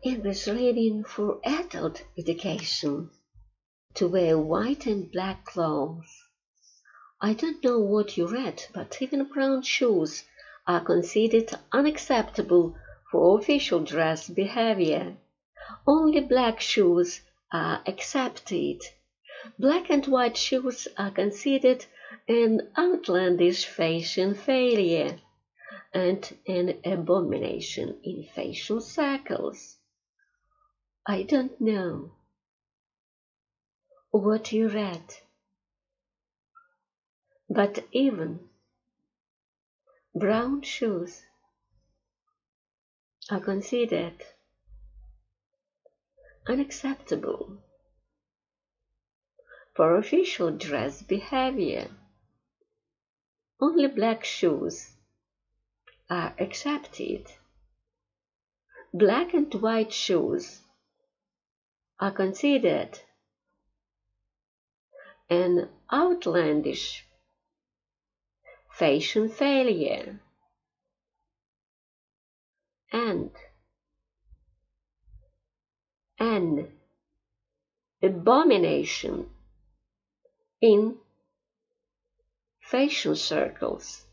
English reading for adult education. To wear white and black clothes. I don't know what you read, but even brown shoes are considered unacceptable for official dress behavior. Only black shoes are accepted. Black and white shoes are considered an outlandish fashion failure and an abomination in fashion circles. I don't know what you read, but even brown shoes are considered unacceptable for official dress behavior. Only black shoes are accepted. Black and white shoes are considered an outlandish fashion failure and an abomination in fashion circles.